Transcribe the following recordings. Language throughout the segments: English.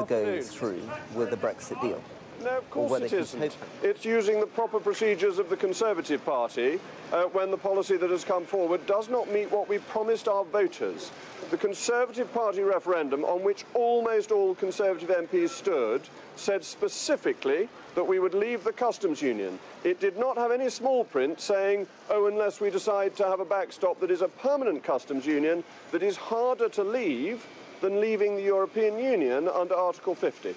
to go through with the Brexit deal? No, of course it isn't. It's using the proper procedures of the Conservative Party when the policy that has come forward does not meet what we promised our voters. The Conservative Party referendum, on which almost all Conservative MPs stood, said specifically that we would leave the customs union. It did not have any small print saying, oh, unless we decide to have a backstop that is a permanent customs union that is harder to leave than leaving the European Union under Article 50.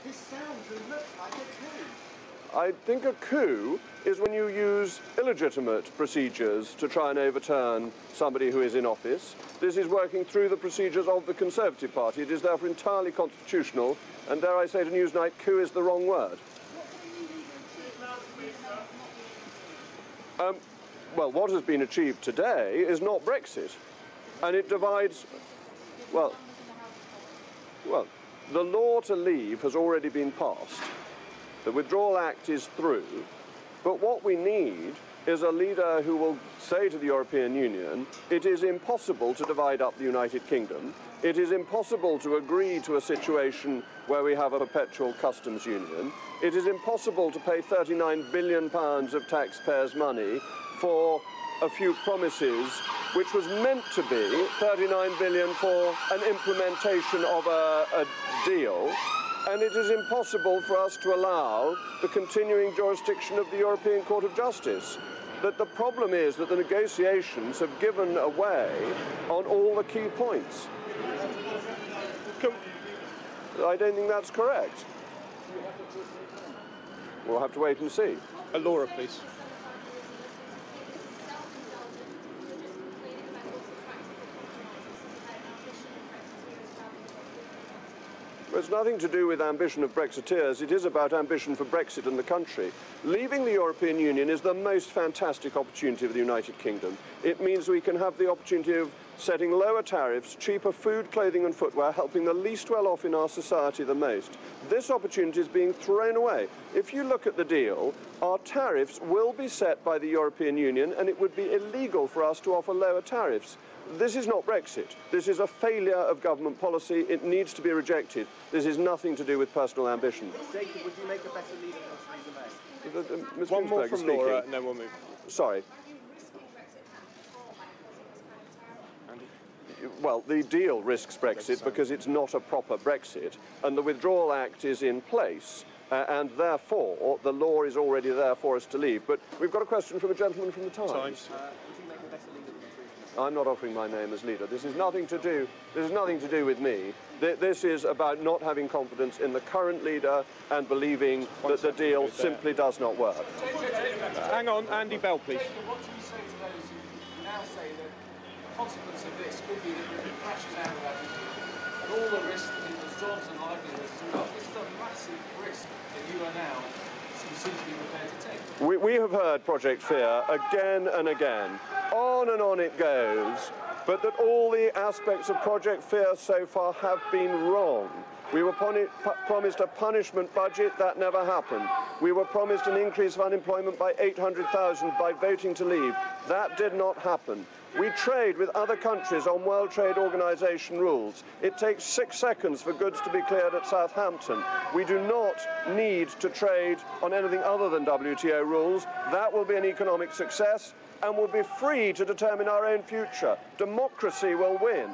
This sounds and looks like a coup. I think a coup is when you use illegitimate procedures to try and overturn somebody who is in office. This is working through the procedures of the Conservative Party. It is therefore entirely constitutional, and dare I say to Newsnight, coup is the wrong word. Well, what has been achieved today is not Brexit, and it divides, well, the law to leave has already been passed. The Withdrawal Act is through, but what we need is a leader who will say to the European Union, it is impossible to divide up the United Kingdom. It is impossible to agree to a situation where we have a perpetual customs union. It is impossible to pay £39 billion of taxpayers' money for a few promises, which was meant to be £39 billion for an implementation of a deal. And it is impossible for us to allow the continuing jurisdiction of the European Court of Justice. That the problem is that the negotiations have given away on all the key points. I don't think that's correct. We'll have to wait and see. Laura, please. It's nothing to do with ambition of Brexiteers. It is about ambition for Brexit and the country. Leaving the European Union is the most fantastic opportunity of the United Kingdom. It means we can have the opportunity of setting lower tariffs, cheaper food, clothing and footwear, helping the least well-off in our society the most. This opportunity is being thrown away. If you look at the deal, our tariffs will be set by the European Union, and it would be illegal for us to offer lower tariffs. This is not Brexit. This is a failure of government policy. It needs to be rejected. This is nothing to do with personal ambition. Jacob, would you make a better leader than Theresa May? Ms. One more from speaking. Laura, and then we'll move. Sorry. Well, the deal risks Brexit because it's not a proper Brexit, and the Withdrawal Act is in place, and therefore the law is already there for us to leave. But we've got a question from a gentleman from the Times. Would you make a better leader than Theresa May? I'm not offering my name as leader. This is nothing to do with me. This is about not having confidence in the current leader and believing that the deal simply does not work. Hang on, Andy Bell, please. What do you say to those who now say that the consequence of this could be that it crashes out of that deal, and all the risk to people's jobs and livelihoods as well? This is a massive risk that you are now seem to be prepared to take. We have heard Project Fear again and again. On it goes, but that all the aspects of Project Fear so far have been wrong. We were promised a punishment budget. That never happened. We were promised an increase of unemployment by 800,000 by voting to leave. That did not happen. We trade with other countries on World Trade Organization rules. It takes 6 seconds for goods to be cleared at Southampton. We do not need to trade on anything other than WTO rules. That will be an economic success, and we'll be free to determine our own future. Democracy will win.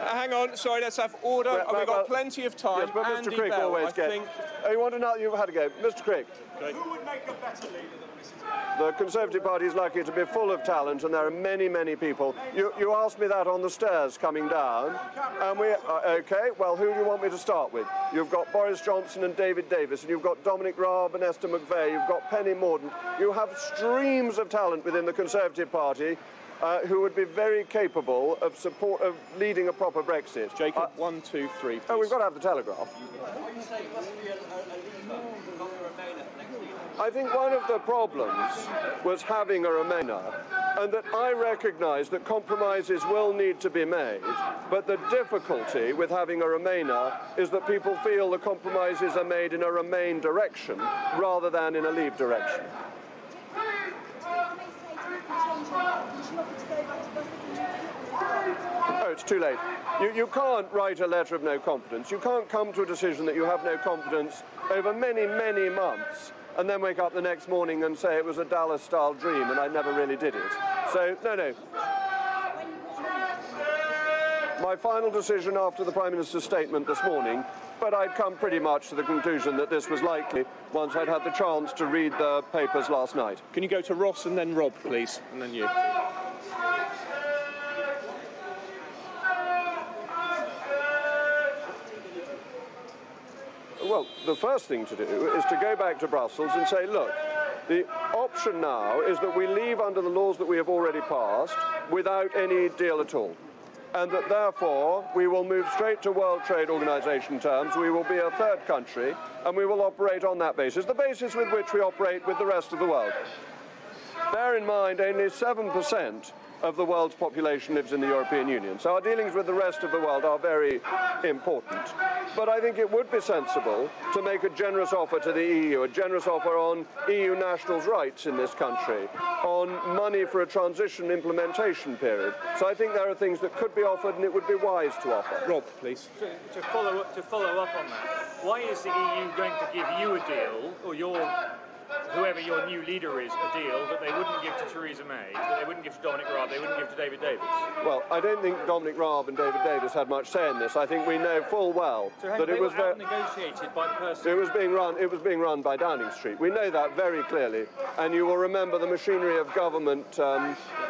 Hang on, sorry, let's have order. We've got plenty of time. Yes, but Mr. Andy Crick Bell, always I gets... think... Oh, you want to know? You've had a go. Mr. Crick. Who would make a better leader than Mrs. May? The Conservative Party is likely to be full of talent, and there are many, many people. You asked me that on the stairs coming down. And OK, well, who do you want me to start with? You've got Boris Johnson and David Davis, and you've got Dominic Raab and Esther McVeigh. You've got Penny Mordaunt. You have streams of talent within the Conservative Party who would be very capable of leading a proper Brexit. Jacob, 1, 2, 3, please. Oh, we've got to have the Telegraph. I think one of the problems was having a Remainer, and that I recognise that compromises will need to be made, but the difficulty with having a Remainer is that people feel the compromises are made in a Remain direction rather than in a Leave direction. No, it's too late. You can't write a letter of no confidence. You can't come to a decision that you have no confidence over many, many months and then wake up the next morning and say it was a Dallas-style dream and I never really did it. So, no. My final decision after the Prime Minister's statement this morning, but I'd come pretty much to the conclusion that this was likely once I'd had the chance to read the papers last night. Can you go to Ross and then Rob, please, and then you? Well, the first thing to do is to go back to Brussels and say, look, the option now is that we leave under the laws that we have already passed without any deal at all. And that therefore we will move straight to World Trade Organization terms. We will be a third country and we will operate on that basis, the basis with which we operate with the rest of the world. Bear in mind, only 7% of the world's population lives in the European Union. So our dealings with the rest of the world are very important. But I think it would be sensible to make a generous offer to the EU, a generous offer on EU nationals' rights in this country, on money for a transition implementation period. So I think there are things that could be offered and it would be wise to offer. Rob, please. To follow up on that, why is the EU going to give you a deal, or whoever your new leader is, a deal that they wouldn't give to Theresa May, that they wouldn't give to Dominic Raab, they wouldn't give to David Davis? Well, I don't think Dominic Raab and David Davis had much say in this. I think we know full well that it was negotiated by the person. It was being run by Downing Street. We know that very clearly, and you will remember the machinery of government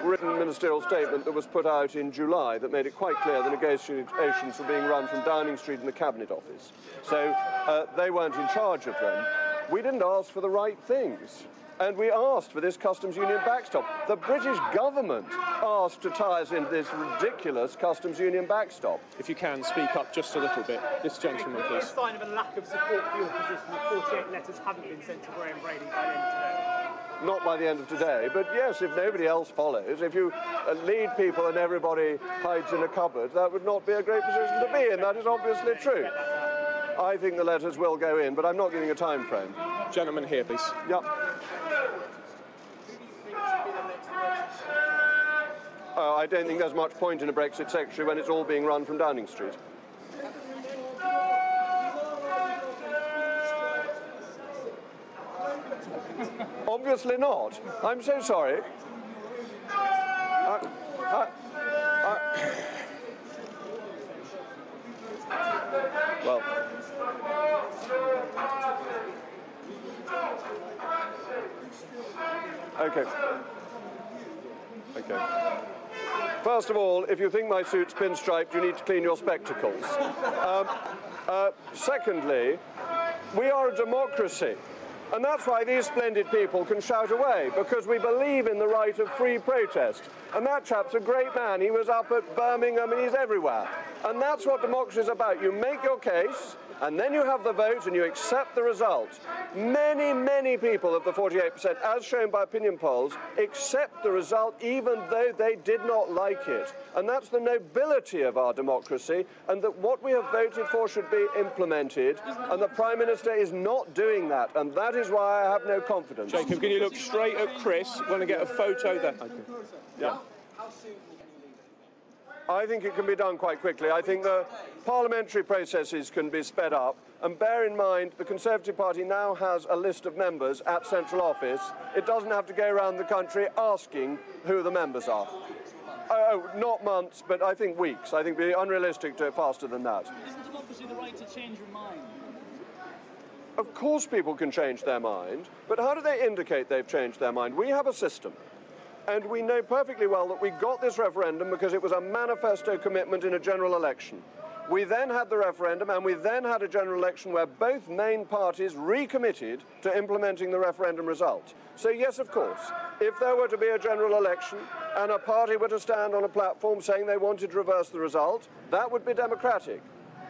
written ministerial statement that was put out in July that made it quite clear the negotiations were being run from Downing Street and the Cabinet Office. So they weren't in charge of them. We didn't ask for the right things, and we asked for this customs union backstop. The British government asked to tie us into this ridiculous customs union backstop. If you can, speak up just a little bit. This gentleman, please. It's a sign of a lack of support for your position that 48 letters haven't been sent to Graham Brady by the end of today. Not by the end of today, but yes, if nobody else follows, if you lead people and everybody hides in a cupboard, that would not be a great position to be in. That is obviously true. I think the letters will go in, but I'm not giving a time frame. Gentleman here, please. Yep. I don't think there's much point in a Brexit secretary when it's all being run from Downing Street. Obviously not. I'm so sorry. Well, okay. First of all, if you think my suit's pinstriped, you need to clean your spectacles. Secondly, we are a democracy. And that's why these splendid people can shout away, because we believe in the right of free protest. And that chap's a great man. He was up at Birmingham and he's everywhere. And that's what democracy is about. You make your case, and then you have the vote and you accept the result. Many, many people of the 48%, as shown by opinion polls, accept the result even though they did not like it. And that's the nobility of our democracy, and that what we have voted for should be implemented. And the Prime Minister is not doing that, and that is why I have no confidence. Jacob, can you look straight at Chris when I get a photo there? Okay. Yeah. I think it can be done quite quickly. I think the parliamentary processes can be sped up. And bear in mind, the Conservative Party now has a list of members at central office. It doesn't have to go around the country asking who the members are. Oh, not months, but I think weeks. I think it would be unrealistic to do it faster than that. Isn't democracy the right to change your mind? Of course people can change their mind, but how do they indicate they've changed their mind? We have a system. And we know perfectly well that we got this referendum because it was a manifesto commitment in a general election. We then had the referendum, and we then had a general election where both main parties recommitted to implementing the referendum result. So yes, of course, if there were to be a general election and a party were to stand on a platform saying they wanted to reverse the result, that would be democratic.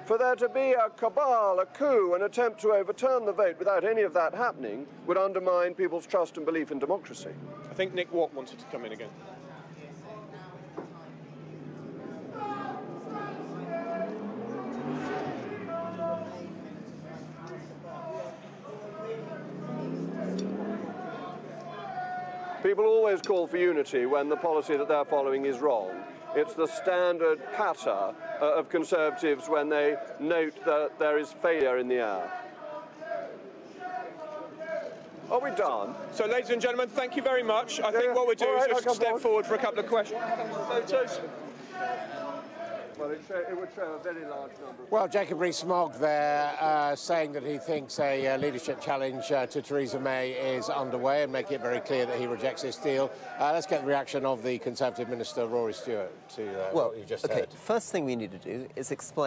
For there to be a cabal, a coup, an attempt to overturn the vote without any of that happening would undermine people's trust and belief in democracy. I think Nick Watt wanted to come in again. People always call for unity when the policy that they're following is wrong. It's the standard patter of Conservatives when they note that there is failure in the air. Are we done? So, ladies and gentlemen, thank you very much. I think what we'll do is just step forward for a couple of questions. Photos. Well, it would show a very large number. Well, Jacob Rees-Mogg there saying that he thinks a leadership challenge to Theresa May is underway and making it very clear that he rejects this deal. Let's get the reaction of the Conservative Minister, Rory Stewart, to what you just heard. First thing we need to do is explain